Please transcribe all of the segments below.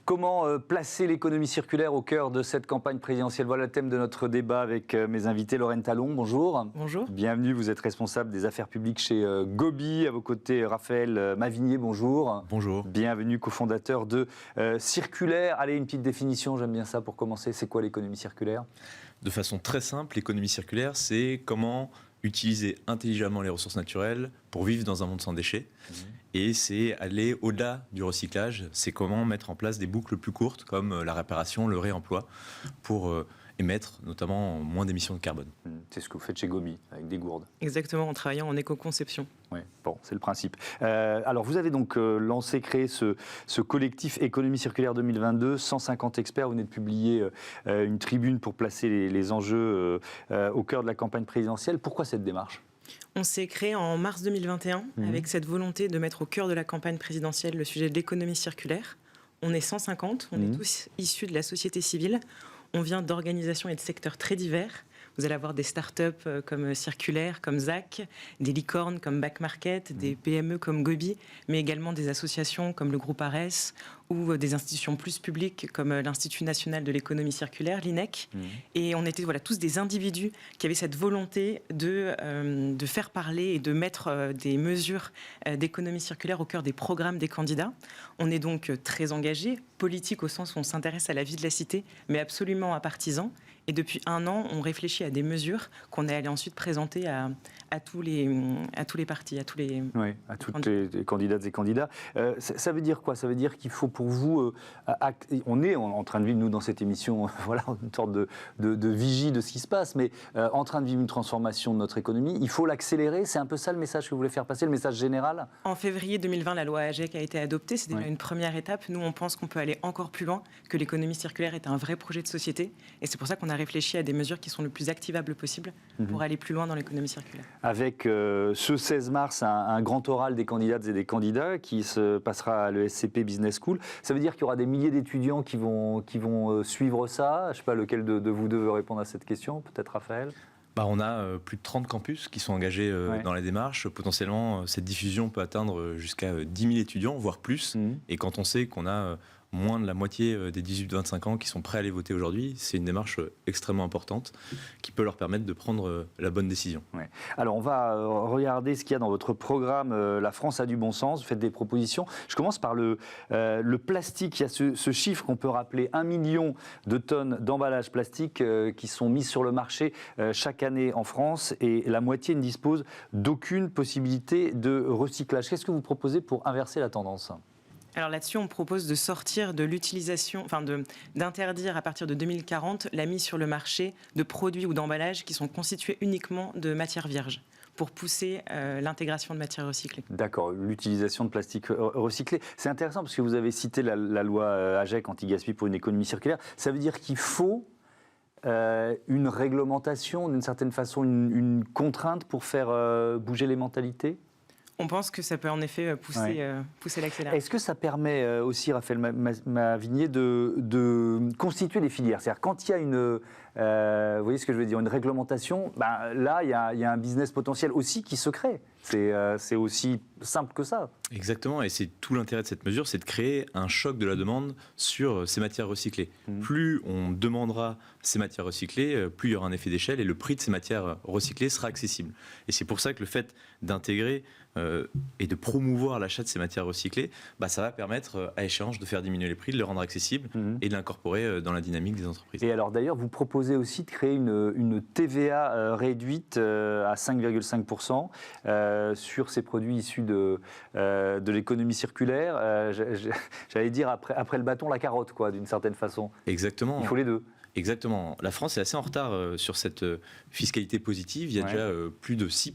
Comment placer l'économie circulaire au cœur de cette campagne présidentielle? Voilà le thème de notre débat avec mes invités. Lorraine Talon, bonjour. Bonjour. Bienvenue, vous êtes responsable des affaires publiques chez Gobi. À vos côtés, Raphaël Mavigné, bonjour. Bonjour. Bienvenue, cofondateur de Circulaire. Allez, une petite définition, j'aime bien ça pour commencer. C'est quoi l'économie circulaire? De façon très simple, l'économie circulaire, c'est comment utiliser intelligemment les ressources naturelles pour vivre dans un monde sans déchets. Et c'est aller au-delà du recyclage, c'est comment mettre en place des boucles plus courtes, comme la réparation, le réemploi, pour émettre notamment moins d'émissions de carbone. C'est ce que vous faites chez Gobi, avec des gourdes. Exactement, en travaillant en éco-conception. Oui, bon, c'est le principe. Alors, vous avez donc créé ce collectif Économie circulaire 2022, 150 experts. Vous venez de publier une tribune pour placer les enjeux au cœur de la campagne présidentielle. Pourquoi cette démarche ? On s'est créé en mars 2021 avec cette volonté de mettre au cœur de la campagne présidentielle le sujet de l'économie circulaire. On est 150, on est tous issus de la société civile. On vient d'organisations et de secteurs très divers. Vous allez avoir des startups comme Circulaire, comme ZAC, des licornes comme Back Market, des PME comme Gobi, mais également des associations comme le groupe ARES ou des institutions plus publiques comme l'Institut national de l'économie circulaire, l'INEC. Et on était tous des individus qui avaient cette volonté de faire parler et de mettre des mesures d'économie circulaire au cœur des programmes des candidats. On est donc très engagés, politique au sens où on s'intéresse à la vie de la cité, mais absolument apartisan. Et depuis un an, on réfléchit à des mesures qu'on est allé ensuite présenter à tous les partis, à tous les... Oui, à toutes les candidates et candidats. Ça veut dire quoi? Ça veut dire qu'il faut pour vous... on est en train de vivre, nous, dans cette émission, une sorte de vigie de ce qui se passe, mais en train de vivre une transformation de notre économie. Il faut l'accélérer. C'est un peu ça le message que vous voulez faire passer, le message général? En février 2020, la loi AGEC a été adoptée. C'est déjà une première étape. Nous, on pense qu'on peut aller encore plus loin, que l'économie circulaire est un vrai projet de société. Et c'est pour ça qu'on a réfléchi à des mesures qui sont le plus activables possible pour aller plus loin dans l'économie circulaire. Avec ce 16 mars, un grand oral des candidates et des candidats qui se passera à l'ESCP Business School. Ça veut dire qu'il y aura des milliers d'étudiants qui vont suivre ça. Je ne sais pas lequel de vous deux veut répondre à cette question. Peut-être Raphaël? On a plus de 30 campus qui sont engagés dans la démarche. Potentiellement, cette diffusion peut atteindre jusqu'à 10 000 étudiants, voire plus. Et quand on sait qu'on a moins de la moitié des 18-25 ans qui sont prêts à aller voter aujourd'hui, c'est une démarche extrêmement importante qui peut leur permettre de prendre la bonne décision. Ouais. Alors, on va regarder ce qu'il y a dans votre programme La France a du bon sens. Vous faites des propositions. Je commence par le plastique. Il y a ce chiffre qu'on peut rappeler, 1 million de tonnes d'emballages plastiques qui sont mises sur le marché chaque année en France et la moitié ne dispose d'aucune possibilité de recyclage. Qu'est-ce que vous proposez pour inverser la tendance ? Alors là-dessus, on propose de sortir de l'utilisation, d'interdire à partir de 2040 la mise sur le marché de produits ou d'emballages qui sont constitués uniquement de matières vierges pour pousser l'intégration de matières recyclées. D'accord, l'utilisation de plastique recyclé. C'est intéressant parce que vous avez cité la loi AGEC, anti-gaspi pour une économie circulaire. Ça veut dire qu'il faut une réglementation, d'une certaine façon, une contrainte pour faire bouger les mentalités ? On pense que ça peut en effet pousser l'accélération. Est-ce que ça permet aussi, Raphaël Mavigné, de constituer des filières? C'est-à-dire quand il y a vous voyez ce que je veux dire, une réglementation, là, il y a un business potentiel aussi qui se crée. C'est aussi simple que ça. Exactement, et c'est tout l'intérêt de cette mesure, c'est de créer un choc de la demande sur ces matières recyclées. Plus on demandera ces matières recyclées, plus il y aura un effet d'échelle et le prix de ces matières recyclées sera accessible. Et c'est pour ça que le fait d'intégrer et de promouvoir l'achat de ces matières recyclées, ça va permettre à échange de faire diminuer les prix, de le rendre accessible et de l'incorporer dans la dynamique des entreprises. Et alors d'ailleurs, vous proposez aussi de créer une TVA réduite à 5,5% sur ces produits issus de l'économie circulaire. J'allais dire après le bâton, la carotte, quoi, d'une certaine façon. Exactement. Il faut les deux. Exactement. La France est assez en retard sur cette fiscalité positive. Il y a déjà plus de 6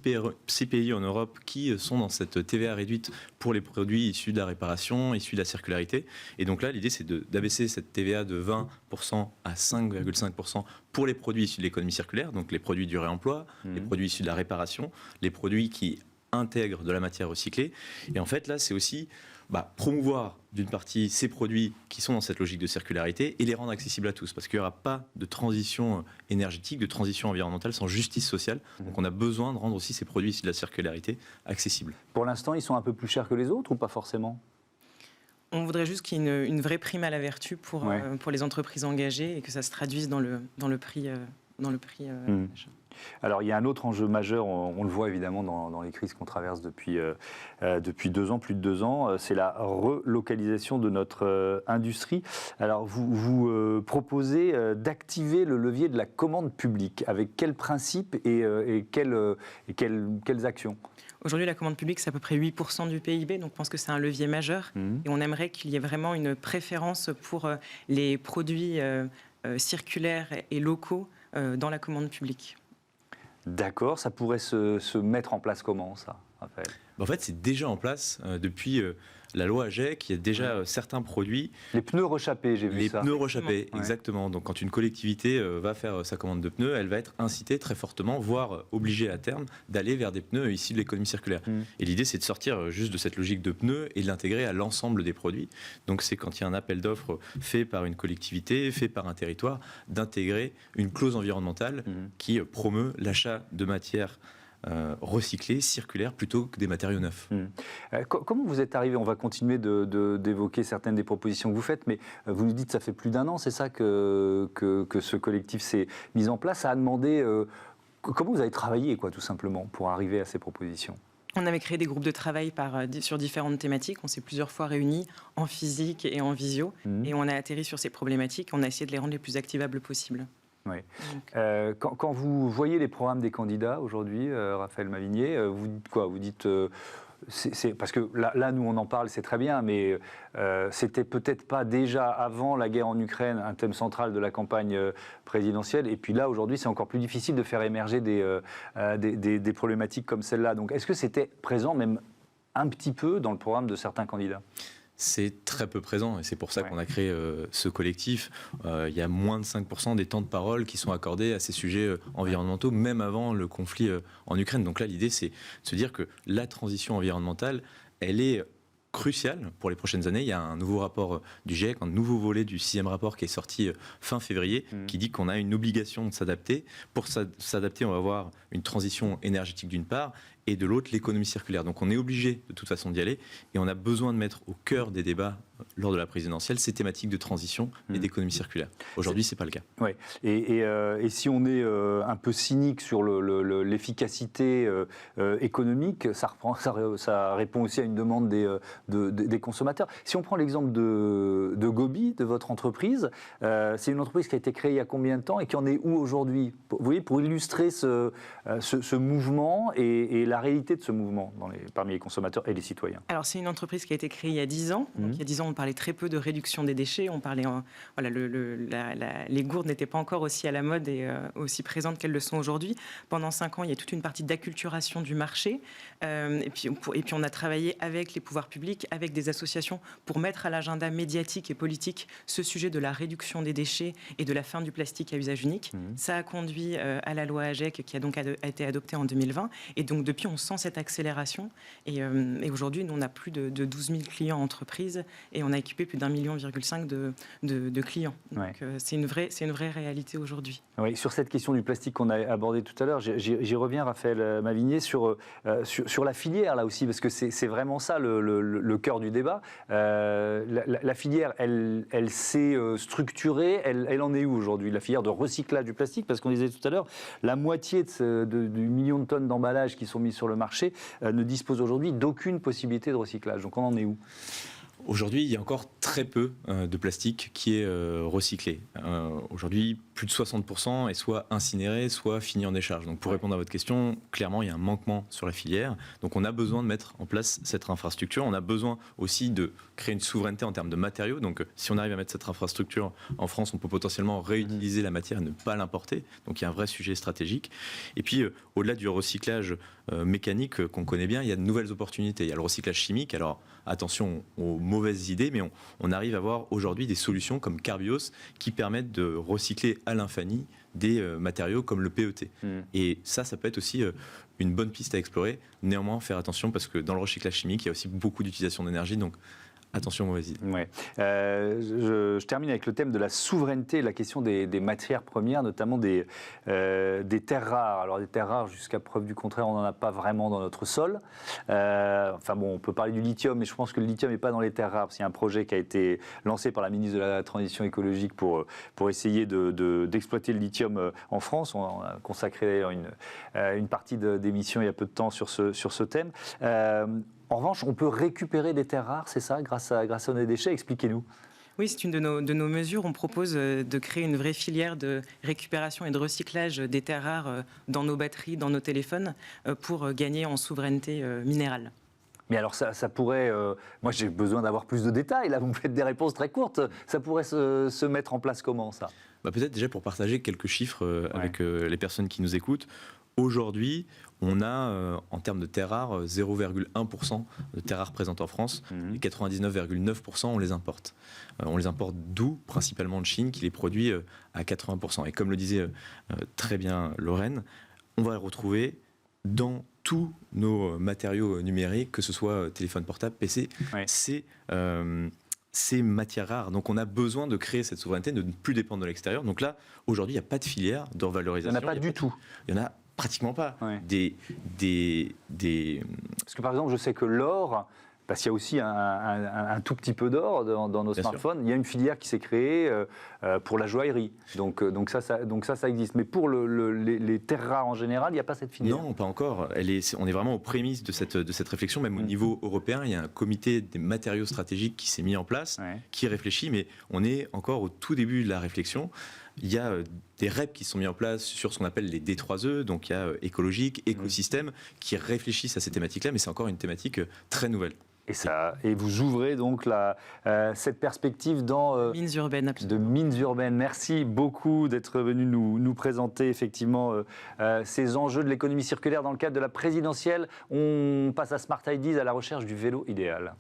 pays en Europe qui sont dans cette TVA réduite pour les produits issus de la réparation, issus de la circularité. Et donc là, l'idée, c'est d'abaisser cette TVA de 20% à 5,5% pour les produits issus de l'économie circulaire, donc les produits du réemploi, les produits issus de la réparation, les produits qui intègrent de la matière recyclée. Et en fait, là, c'est aussi promouvoir d'une partie ces produits qui sont dans cette logique de circularité et les rendre accessibles à tous, parce qu'il n'y aura pas de transition énergétique, de transition environnementale sans justice sociale. Donc on a besoin de rendre aussi ces produits issus de la circularité accessibles. Pour l'instant, ils sont un peu plus chers que les autres ou pas forcément ? On voudrait juste qu'il y ait une vraie prime à la vertu pour les entreprises engagées et que ça se traduise dans le prix. D'achat. Alors, il y a un autre enjeu majeur, on le voit évidemment dans les crises qu'on traverse depuis 2 ans, plus de 2 ans, c'est la relocalisation de notre industrie. Alors, vous proposez d'activer le levier de la commande publique. Avec quels principes et quelles actions ? Aujourd'hui, la commande publique, c'est à peu près 8% du PIB, donc je pense que c'est un levier majeur. Et on aimerait qu'il y ait vraiment une préférence pour les produits circulaires et locaux dans la commande publique. D'accord, ça pourrait se mettre en place comment, ça, Raphaël ? En fait, c'est déjà en place depuis la loi AGEC. Il y a déjà certains produits. Les pneus rechappés, j'ai vu ça. Les pneus rechappés, exactement. Donc, quand une collectivité va faire sa commande de pneus, elle va être incitée très fortement, voire obligée à terme, d'aller vers des pneus issus de l'économie circulaire. Et l'idée, c'est de sortir juste de cette logique de pneus et de l'intégrer à l'ensemble des produits. Donc, c'est quand il y a un appel d'offres fait par une collectivité, fait par un territoire, d'intégrer une clause environnementale qui promeut l'achat de matières recyclés, circulaires, plutôt que des matériaux neufs. Comment vous êtes arrivé ? On va continuer d'évoquer certaines des propositions que vous faites, mais vous nous dites que ça fait plus d'1 an, c'est ça que ce collectif s'est mis en place. Ça a demandé... comment vous avez travaillé, tout simplement, pour arriver à ces propositions ? On avait créé des groupes de travail sur différentes thématiques. On s'est plusieurs fois réunis en physique et en visio, et on a atterri sur ces problématiques. On a essayé de les rendre les plus activables possibles. Oui. Quand vous voyez les programmes des candidats aujourd'hui, Raphaël Mavigné, vous dites quoi ? Vous dites parce que là, nous, on en parle, c'est très bien, mais c'était peut-être pas déjà avant la guerre en Ukraine un thème central de la campagne présidentielle. Et puis là, aujourd'hui, c'est encore plus difficile de faire émerger des problématiques comme celle-là. Donc, est-ce que c'était présent même un petit peu dans le programme de certains candidats ? C'est très peu présent et c'est pour ça qu'on a créé ce collectif. Il y a moins de 5% des temps de parole qui sont accordés à ces sujets environnementaux, même avant le conflit en Ukraine. Donc là, l'idée, c'est de se dire que la transition environnementale, elle est cruciale pour les prochaines années. Il y a un nouveau rapport du GIEC, un nouveau volet du 6e rapport qui est sorti fin février, qui dit qu'on a une obligation de s'adapter. Pour s'adapter, on va avoir une transition énergétique d'une part, et de l'autre, l'économie circulaire. Donc on est obligé de toute façon d'y aller, et on a besoin de mettre au cœur des débats lors de la présidentielle ces thématiques de transition et d'économie circulaire. Aujourd'hui, c'est pas le cas. Oui. Et si on est un peu cynique sur l'efficacité économique, ça répond aussi à une demande des consommateurs. Si on prend l'exemple de Gobi, de votre entreprise, c'est une entreprise qui a été créée il y a combien de temps et qui en est où aujourd'hui ? Vous voyez, pour illustrer ce mouvement et la réalité de ce mouvement parmi les consommateurs et les citoyens. Alors, c'est une entreprise qui a été créée il y a 10 ans. Donc, il y a 10 ans, on parlait très peu de réduction des déchets. On parlait, les gourdes n'étaient pas encore aussi à la mode et aussi présentes qu'elles le sont aujourd'hui. Pendant 5 ans, il y a toute une partie d'acculturation du marché. Et puis, on a travaillé avec les pouvoirs publics, avec des associations pour mettre à l'agenda médiatique et politique ce sujet de la réduction des déchets et de la fin du plastique à usage unique. Ça a conduit à la loi AGEC qui a donc été adoptée en 2020. Et donc, depuis, on sent cette accélération. Et aujourd'hui, nous, on a plus de 12 000 clients entreprises et on a équipé plus d'1,5 million de clients. Donc, c'est une vraie réalité aujourd'hui. Oui, sur cette question du plastique qu'on a abordée tout à l'heure, j'y reviens, Raphaël Mavigné, sur la filière, là aussi, parce que c'est vraiment ça le cœur du débat. La filière, elle s'est structurée, elle en est où aujourd'hui, la filière de recyclage du plastique ? Parce qu'on disait tout à l'heure, la moitié du million de tonnes d'emballages qui sont mises sur le marché ne dispose aujourd'hui d'aucune possibilité de recyclage. Donc on en est où ? Aujourd'hui, il y a encore très peu de plastique qui est recyclé. Aujourd'hui, plus de 60% est soit incinéré, soit fini en décharge. Donc pour répondre à votre question, clairement, il y a un manquement sur la filière. Donc on a besoin de mettre en place cette infrastructure. On a besoin aussi de créer une souveraineté en termes de matériaux. Donc si on arrive à mettre cette infrastructure en France, on peut potentiellement réutiliser la matière et ne pas l'importer. Donc il y a un vrai sujet stratégique. Et puis au-delà du recyclage mécanique qu'on connaît bien, il y a de nouvelles opportunités. Il y a le recyclage chimique. Alors attention aux mauvaises idées, mais on arrive à avoir aujourd'hui des solutions comme Carbios qui permettent de recycler à l'infini des matériaux comme le PET. Et ça peut être aussi une bonne piste à explorer. Néanmoins, faire attention parce que dans le recyclage chimique, il y a aussi beaucoup d'utilisation d'énergie. Donc attention aux mauvaises idées. Ouais. Je termine avec le thème de la souveraineté, la question des matières premières, notamment des terres rares. Alors des terres rares, jusqu'à preuve du contraire, on n'en a pas vraiment dans notre sol. Enfin bon, on peut parler du lithium, mais je pense que le lithium n'est pas dans les terres rares, parce qu'il y a un projet qui a été lancé par la ministre de la Transition écologique pour essayer d'exploiter le lithium en France. On a consacré une partie d'émission il y a peu de temps sur ce thème. En revanche, on peut récupérer des terres rares, c'est ça, grâce à nos déchets. Expliquez-nous. Oui, c'est une de nos mesures. On propose de créer une vraie filière de récupération et de recyclage des terres rares dans nos batteries, dans nos téléphones, pour gagner en souveraineté minérale. Mais alors ça pourrait... moi j'ai besoin d'avoir plus de détails, là vous me faites des réponses très courtes. Ça pourrait se mettre en place comment ça ? Peut-être déjà pour partager quelques chiffres avec les personnes qui nous écoutent. Aujourd'hui, on a, en termes de terres rares, 0,1% de terres rares présentes en France. Et 99,9%, on les importe. On les importe d'où ? Principalement de Chine, qui les produit à 80%. Et comme le disait très bien Lorraine, on va les retrouver dans tous nos matériaux numériques, que ce soit téléphone portable, PC. C'est matières rares. Donc on a besoin de créer cette souveraineté, de ne plus dépendre de l'extérieur. Donc là, aujourd'hui, il n'y a pas de filière de revalorisation. Il n'y en a pas du tout. Il n'y en a pratiquement pas. Ouais. Parce que par exemple, je sais que l'or, parce qu'il y a aussi un tout petit peu d'or dans nos smartphones, il y a une filière qui s'est créée pour la joaillerie. Donc ça existe. Mais pour les terres rares en général, il n'y a pas cette filière. Non, pas encore. On est vraiment aux prémices de cette réflexion. Même au niveau européen, il y a un comité des matériaux stratégiques qui s'est mis en place, qui réfléchit, mais on est encore au tout début de la réflexion. Il y a des REP qui sont mis en place sur ce qu'on appelle les D3E, donc il y a écologique, écosystème, qui réfléchissent à ces thématiques-là, mais c'est encore une thématique très nouvelle. Et vous ouvrez donc cette perspective mines urbaines, absolument. De mines urbaines. Merci beaucoup d'être venu nous présenter effectivement ces enjeux de l'économie circulaire dans le cadre de la présidentielle. On passe à Smart Ideas, à la recherche du vélo idéal.